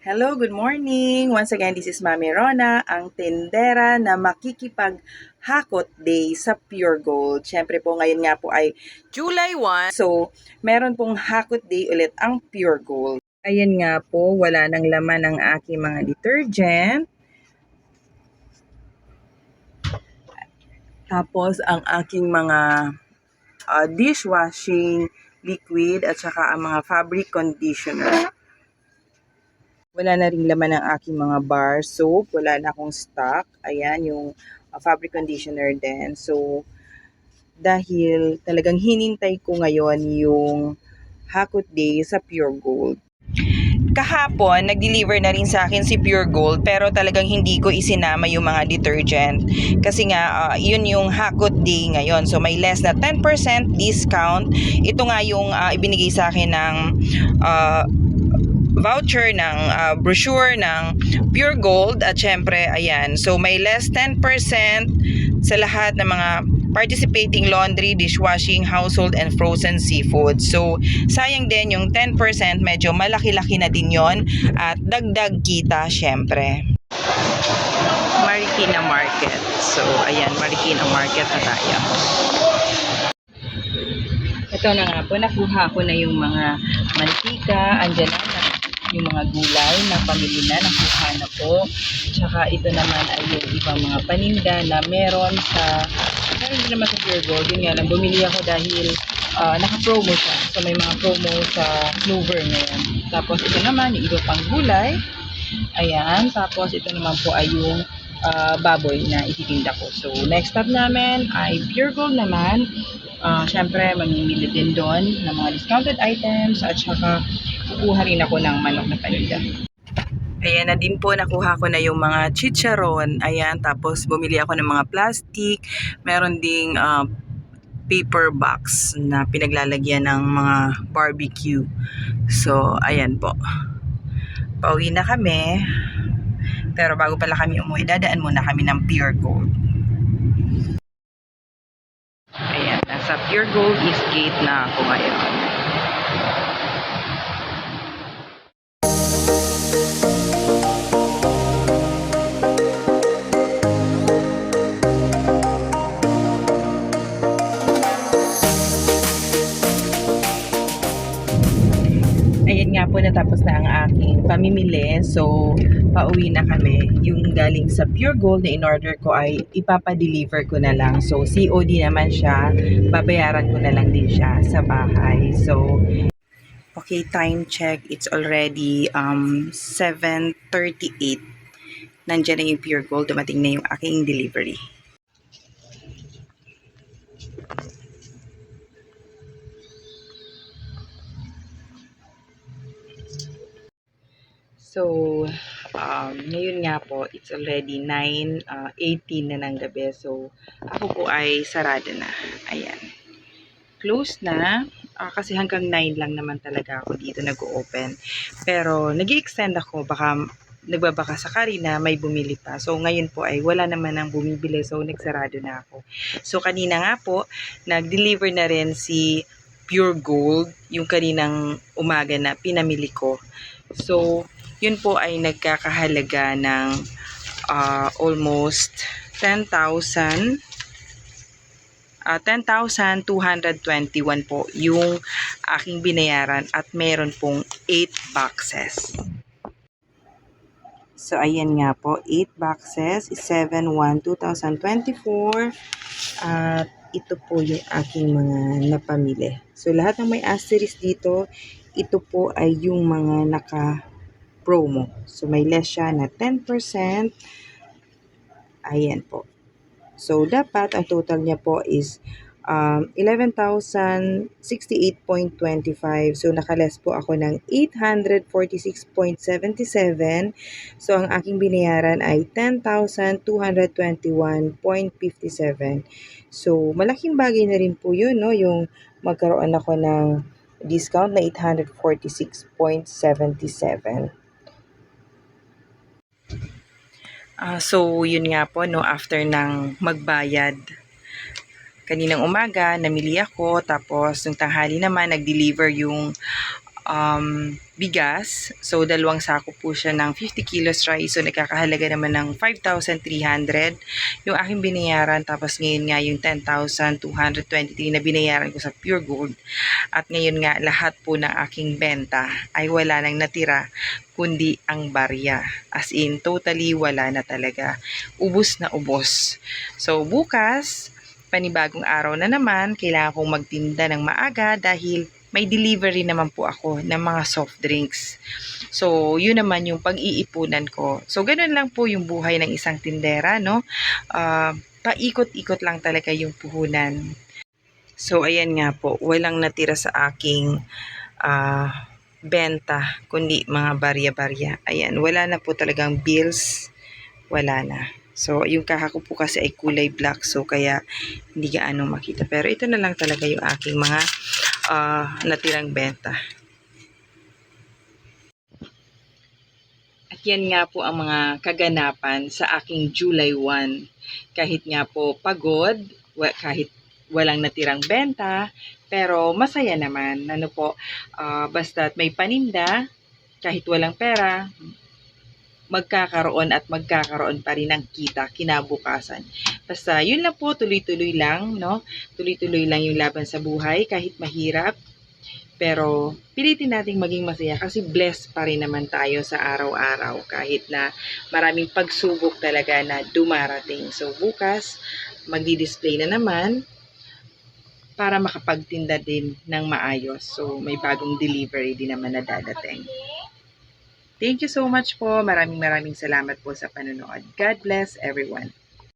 Hello, good morning! Once again, this is Mami Rona, ang tindera na makikipag-hakot day sa Pure Gold. Siyempre po, ngayon nga po ay July 1. So, meron pong hakot day ulit ang Pure Gold. Ayan nga po, wala nang laman ang aking mga detergent. Tapos, ang aking mga dishwashing liquid at saka ang mga fabric conditioner. Wala na ring laman ng aking mga bar soap. Wala na akong stock. Ayan, yung fabric conditioner din. So, dahil talagang hinintay ko ngayon yung Hakot Day sa Pure Gold. Kahapon, nag-deliver na rin sa akin si Pure Gold pero talagang hindi ko isinama yung mga detergent. Kasi nga, yun yung Hakot Day ngayon. So, may less na 10% discount. Ito nga yung ibinigay sa akin ng voucher ng brochure ng Pure Gold at syempre ayan, so may less 10% sa lahat ng mga participating laundry, dishwashing, household and frozen seafood. So sayang din yung 10%, medyo malaki-laki na din yon at dagdag kita syempre. Marikina Market. So ayan, Marikina Market na tayo. Ito na nga po, nakuha ko na yung mga mantika, andyan na yung mga gulay na pamili na, nakuha na po. Tsaka ito naman ay yung ibang mga paninda na meron din naman sa Pure Gold. Yun nga lang, bumili ako dahil naka-promo siya. So may mga promo sa Clover ngayon. Tapos ito naman, yung iba pang gulay. Ayan, tapos ito naman po ay yung baboy na ititinda ko. So next stop namin ay Pure Gold naman. Syempre, mamimili din doon ng mga discounted items at saka kukuha rin ako ng manok na paninda. Ayan na din po, nakuha ko na yung mga chicharon. Ayan, tapos bumili ako ng mga plastic. Meron ding paper box na pinaglalagyan ng mga barbecue. So, ayan po. Pauwi na kami. Pero bago pala kami umuwi, dadaan muna kami ng Pure Gold. Ayan, nasa Pure Gold East Gate na ako ngayon. Ayan nga po, natapos na ang aking pamimili. So, pauwi na kami. Yung galing sa Pure Gold na in-order ko ay ipapadeliver ko na lang. So, COD naman siya. Babayaran ko na lang din siya sa bahay. So, okay, time check. It's already 7:38. Nandiyan na yung Pure Gold. Dumating na yung aking delivery. So, ngayon nga po, it's already 9:18 na ng gabi. So, ako po ay sarado na. Ayan. Close na. Kasi hanggang 9 lang naman talaga ako dito nag-open. Pero, nag-i-extend ako. Baka nagbabaka sakali na may bumili pa. So, ngayon po ay wala naman ang bumibili. So, nagsarado na ako. So, kanina nga po, nag-deliver na rin si Pure Gold, yung kaninang umaga na pinamili ko. So, yun po ay nagkakahalaga ng almost 10,221 po yung aking binayaran at meron pong 8 boxes. So, ayan nga po, 8 boxes, 7/1/2024 at ito po yung aking mga napamili. So, lahat ng may asterisk dito, ito po ay yung mga naka-promo. So, may less siya na 10%. Ayan po. So, dapat ang total niya po is 11,068.25. So, nakaless po ako ng 846.77. So, ang aking binayaran ay 10,221.57. So, malaking bagay na rin po yun, no? Yung magkaroon ako ng discount na 846.77. So, yun nga po, no, after ng magbayad, kaninang umaga, namili ako, tapos nung tanghali naman, nag-deliver yung bigas. So, 2 sako po siya ng 50 kilos rice. So, nagkakahalaga naman ng 5,300 yung aking binayaran. Tapos ngayon nga yung 10,223 na binayaran ko sa Pure Gold. At ngayon nga, lahat po ng aking benta ay wala nang natira kundi ang barya. As in, totally wala na talaga. Ubos na ubos. So, bukas, panibagong araw na naman, kailangan kong magtinda ng maaga dahil may delivery naman po ako ng mga soft drinks. So, yun naman yung pag-iipunan ko. So, ganun lang po yung buhay ng isang tindera, no? Paikot-ikot lang talaga yung puhunan. So, ayan nga po, walang natira sa aking benta, kundi mga barya-barya. Ayan, wala na po talagang bills, wala na. So, yung kaha ko po kasi ay kulay black, so kaya hindi gaano makita. Pero ito na lang talaga yung aking mga natirang benta. At yan nga po ang mga kaganapan sa aking July 1. Kahit nga po pagod, kahit walang natirang benta, pero masaya naman. Ano po, basta't may paninda, kahit walang pera, magkakaroon pa rin ng kita kinabukasan. Basta yun lang po, tuloy-tuloy lang, no? Tuloy-tuloy lang yung laban sa buhay kahit mahirap. Pero pilitin nating maging masaya kasi blessed pa rin naman tayo sa araw-araw kahit na maraming pagsubok talaga na dumarating. So bukas, magdi-display na naman para makapagtinda din ng maayos. So may bagong delivery din naman na dadating. Thank you so much po. Maraming salamat po sa panonood. God bless everyone.